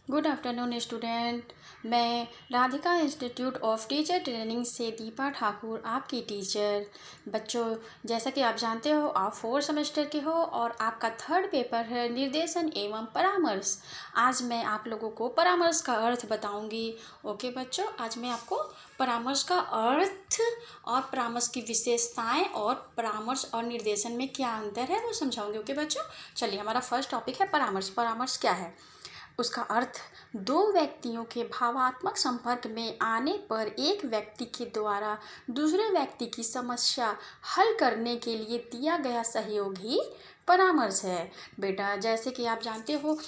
Good afternoon student. मैं Radhika institute of teacher training से दीपा ठाकुर आपकी टीचर। बच्चों, जैसा कि आप जानते हो आप 4th सेमेस्टर के हो और आपका 3rd पेपर है निर्देशन एवं परामर्श। आज मैं आप लोगों को परामर्श का अर्थ बताऊंगी। ओके बच्चों, आज मैं आपको परामर्श का अर्थ और परामर्श की विशेषताएं और परामर्श और निर्देशन में क्या अंतर है वो समझाऊंगी। ओके बच्चों, चलिए हमारा फर्स्ट टॉपिक है परामर्श। परामर्श क्या है? उसका अर्थ दो व्यक्तियों के भावात्मक संपर्क में आने पर एक व्यक्ति के द्वारा दूसरे व्यक्ति की समस्या हल करने के लिए दिया गया सहयोग ही परामर्श है। बेटा, जैसे कि आप जानते हो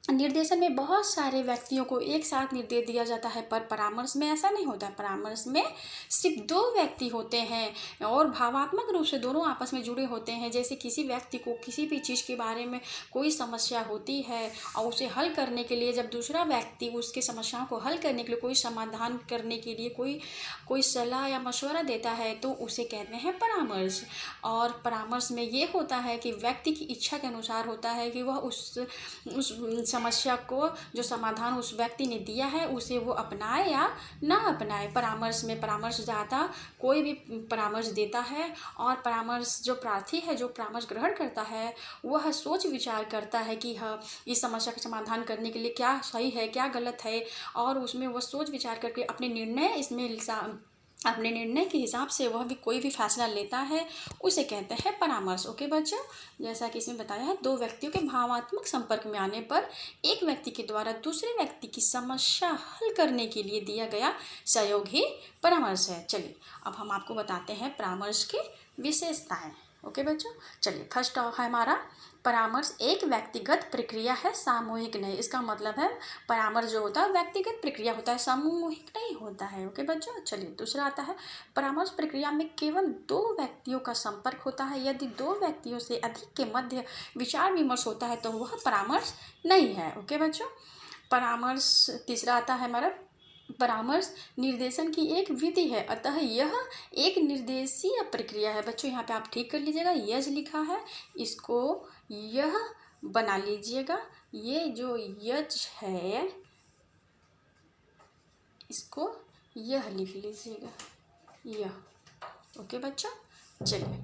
निर्देशन में बहुत सारे व्यक्तियों को एक साथ निर्देश दिया जाता है, पर परामर्श में ऐसा नहीं होता। परामर्श में सिर्फ दो व्यक्ति होते हैं और भावात्मक रूप से दोनों आपस में जुड़े होते हैं। जैसे किसी व्यक्ति को किसी भी चीज़ के बारे में कोई समस्या होती है और उसे हल करने के लिए जब दूसरा व्यक्ति उसकी समस्याओं को हल करने के लिए कोई समाधान करने के लिए कोई सलाह या मशवरा देता है तो उसे कहते हैं परामर्श। और परामर्श में ये होता है कि व्यक्ति की इच्छा के अनुसार होता है कि वह उस समस्या को जो समाधान उस व्यक्ति ने दिया है उसे वो अपनाए या ना अपनाए। परामर्श में परामर्शदाता कोई भी परामर्श देता है और परामर्श जो प्रार्थी है, जो परामर्श ग्रहण करता है, वह सोच विचार करता है कि हाँ, इस समस्या का समाधान करने के लिए क्या सही है क्या गलत है, और उसमें वह सोच विचार करके अपने निर्णय के हिसाब से वह भी कोई भी फैसला लेता है, उसे कहते हैं परामर्श। ओके बच्चों, जैसा कि इसमें बताया है, दो व्यक्तियों के भावात्मक संपर्क में आने पर एक व्यक्ति के द्वारा दूसरे व्यक्ति की समस्या हल करने के लिए दिया गया सहयोग ही परामर्श है। चलिए अब हम आपको बताते हैं परामर्श की विशेषताएं। ओके बच्चों, चलिए फर्स्ट है हमारा परामर्श एक व्यक्तिगत प्रक्रिया है, सामूहिक नहीं। इसका मतलब है परामर्श जो होता है व्यक्तिगत प्रक्रिया होता है, सामूहिक नहीं होता है। ओके बच्चों, चलिए दूसरा आता है परामर्श प्रक्रिया में केवल दो व्यक्तियों का संपर्क होता है। यदि दो व्यक्तियों से अधिक के मध्य विचार विमर्श होता है तो वह परामर्श नहीं है। ओके बच्चों, परामर्श तीसरा आता है हमारा परामर्श निर्देशन की एक विधि है, अतः यह एक निर्देशीय प्रक्रिया है। बच्चों यहाँ पे आप ठीक कर लीजिएगा, यज लिखा है इसको यह बना लीजिएगा। ये जो यज है इसको यह लिख लीजिएगा, यह। ओके बच्चों, चलिए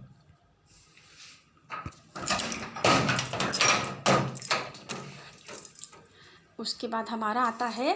उसके बाद हमारा आता है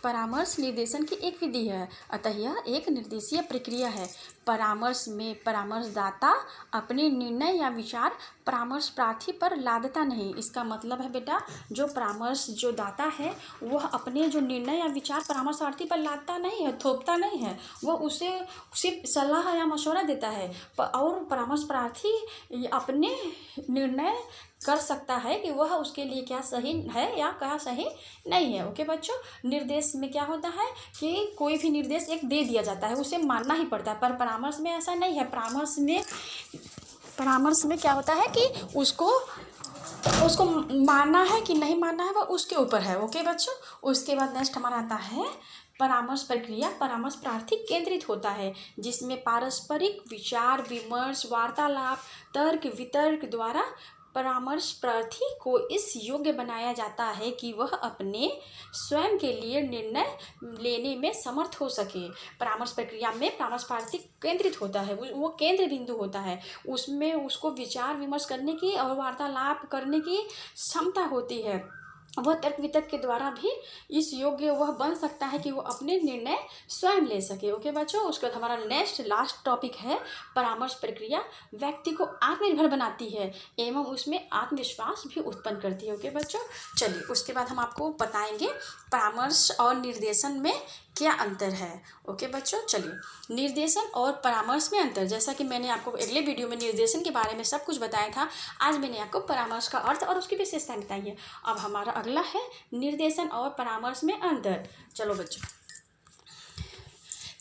परामर्श निर्देशन की एक विधि है, अतः यह एक निर्देशीय प्रक्रिया है। परामर्श में परामर्शदाता अपने निर्णय या विचार परामर्श प्रार्थी पर लादता नहीं। इसका मतलब है बेटा, जो परामर्श जो दाता है वह अपने जो निर्णय या विचार परामर्श प्रार्थी पर लादता नहीं है, थोपता नहीं है, वह उसे सिर्फ सलाह या मशवरा देता है और परामर्श प्रार्थी अपने निर्णय कर सकता है कि वह उसके लिए क्या सही है या क्या सही नहीं है। ओके बच्चों, निर्देश में क्या होता है कि कोई भी निर्देश एक दे दिया जाता है, उसे मानना ही पड़ता है, पर परामर्श में ऐसा नहीं है। परामर्श में क्या होता है कि उसको मानना है कि नहीं मानना है वह उसके ऊपर है। ओके बच्चों, उसके बाद नेक्स्ट हमारा आता है परामर्श प्रक्रिया परामर्श प्रार्थी केंद्रित होता है, जिसमें पारस्परिक विचार विमर्श वार्तालाप तर्क वितर्क द्वारा परामर्श प्रार्थी को इस योग्य बनाया जाता है कि वह अपने स्वयं के लिए निर्णय लेने में समर्थ हो सके। परामर्श प्रक्रिया में परामर्श प्रार्थी केंद्रित होता है, वो केंद्र बिंदु होता है, उसमें उसको विचार विमर्श करने की और वार्तालाप करने की क्षमता होती है। वह तर्क वितर्क के द्वारा भी इस योग्य वह बन सकता है कि वो अपने निर्णय स्वयं ले सके। ओके बच्चों, उसके बाद हमारा नेक्स्ट लास्ट टॉपिक है परामर्श प्रक्रिया व्यक्ति को आत्मनिर्भर बनाती है एवं उसमें आत्मविश्वास भी उत्पन्न करती है। ओके बच्चों, चलिए उसके बाद हम आपको बताएंगे परामर्श और निर्देशन में क्या अंतर है। ओके बच्चों, चलिए निर्देशन और परामर्श में अंतर, जैसा कि मैंने आपको अगले वीडियो में निर्देशन के बारे में सब कुछ बताया था, आज मैंने आपको परामर्श का अर्थ और उसकी विशेषताएं बताई है। अब हमारा अगला है निर्देशन और परामर्श में अंतर। चलो बच्चों,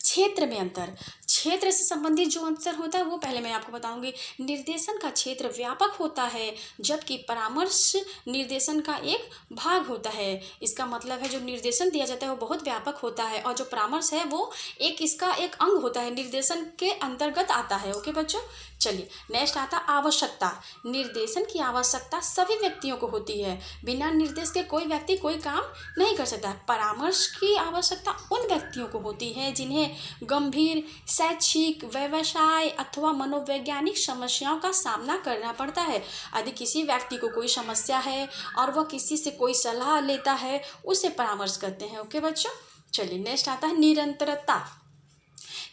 क्षेत्र में अंतर। क्षेत्र से संबंधित जो अंतर होता है वो पहले मैं आपको बताऊंगी। निर्देशन का क्षेत्र व्यापक होता है, जबकि परामर्श निर्देशन का एक भाग होता है। इसका मतलब है जो निर्देशन दिया जाता है वो बहुत व्यापक होता है, और जो परामर्श है वो इसका एक अंग होता है, निर्देशन के अंतर्गत आता है। ओके बच्चों, चलिए नेक्स्ट आता आवश्यकता। निर्देशन की आवश्यकता सभी व्यक्तियों को होती है। बिना निर्देश के कोई व्यक्ति कोई काम नहीं कर सकता। परामर्श की आवश्यकता उन व्यक्तियों को होती है जिन्हें गंभीर शैक्षिक, व्यवसाय अथवा मनोवैज्ञानिक समस्याओं का सामना करना पड़ता है। यदि किसी व्यक्ति को कोई समस्या है और वह किसी से कोई सलाह लेता है, उसे परामर्श कहते हैं। ओके बच्चों, चलिए नेक्स्ट आता है निरंतरता।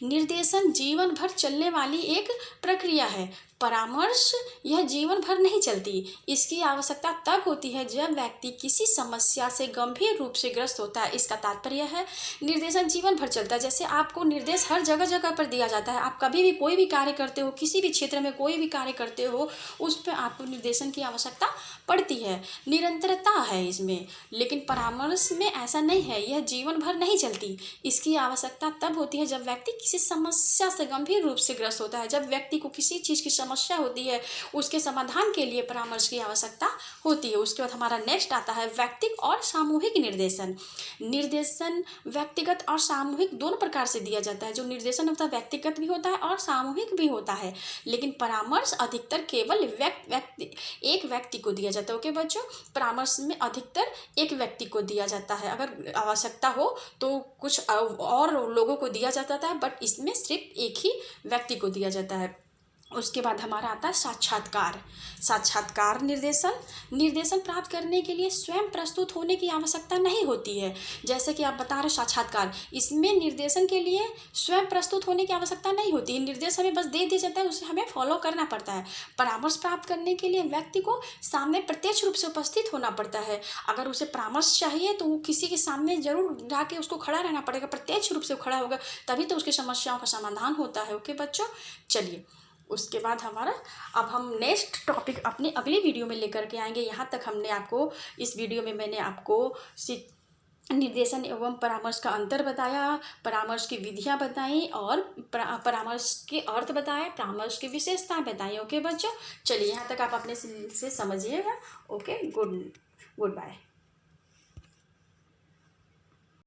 निर्देशन जीवन भर चलने वाली एक प्रक्रिया है। परामर्श यह जीवन भर नहीं चलती। इसकी आवश्यकता तब होती है जब व्यक्ति किसी समस्या से गंभीर रूप से ग्रस्त होता है। इसका तात्पर्य है निर्देशन जीवन भर चलता है। जैसे आपको निर्देश हर जगह जगह पर दिया जाता है। आप कभी भी कोई भी कार्य करते हो, किसी भी क्षेत्र में कोई भी कार्य करते हो, उस पर आपको निर्देशन की आवश्यकता पड़ती है। निरंतरता है इसमें, लेकिन परामर्श में ऐसा नहीं है, यह जीवन भर नहीं चलती। इसकी आवश्यकता तब होती है जब व्यक्ति किसी समस्या से गंभीर रूप से ग्रस्त होता है। जब व्यक्ति को किसी चीज़ की समस्या होती है, उसके समाधान के लिए परामर्श की आवश्यकता होती है। उसके बाद हमारा नेक्स्ट आता है व्यक्तिगत और सामूहिक निर्देशन। निर्देशन व्यक्तिगत और सामूहिक दोनों प्रकार से दिया जाता है। जो निर्देशन होता है व्यक्तिगत भी होता है और सामूहिक भी होता है, लेकिन परामर्श अधिकतर केवल एक व्यक्ति को दिया जाता है। ओके बच्चों, परामर्श में अधिकतर एक व्यक्ति को दिया जाता है। अगर आवश्यकता हो तो कुछ और लोगों को दिया जाता है, बट इसमें सिर्फ एक ही व्यक्ति को दिया जाता है। उसके बाद हमारा आता है साक्षात्कार। साक्षात्कार निर्देशन प्राप्त करने के लिए स्वयं प्रस्तुत होने की आवश्यकता नहीं होती है। जैसे कि आप बता रहे साक्षात्कार, इसमें निर्देशन के लिए स्वयं प्रस्तुत होने की आवश्यकता नहीं होती है। निर्देश हमें बस दे दिया जाता है, उसे हमें फॉलो करना पड़ता है। परामर्श प्राप्त करने के लिए व्यक्ति को सामने प्रत्यक्ष रूप से उपस्थित होना पड़ता है। अगर उसे परामर्श चाहिए तो वो किसी के सामने जरूर जाके उसको खड़ा रहना पड़ेगा, प्रत्यक्ष रूप से खड़ा होगा, तभी तो उसकी समस्याओं का समाधान होता है। ओके बच्चों, चलिए उसके बाद अब हम नेक्स्ट टॉपिक अपनी अगली वीडियो में लेकर के आएंगे। यहाँ तक हमने आपको इस वीडियो में मैंने आपको निर्देशन एवं परामर्श का अंतर बताया, परामर्श की विधियाँ बताई और परामर्श के अर्थ बताए, परामर्श की विशेषताएं बताई। ओके बच्चों, चलिए यहाँ तक आप अपने से समझिएगा। Okay, good bye.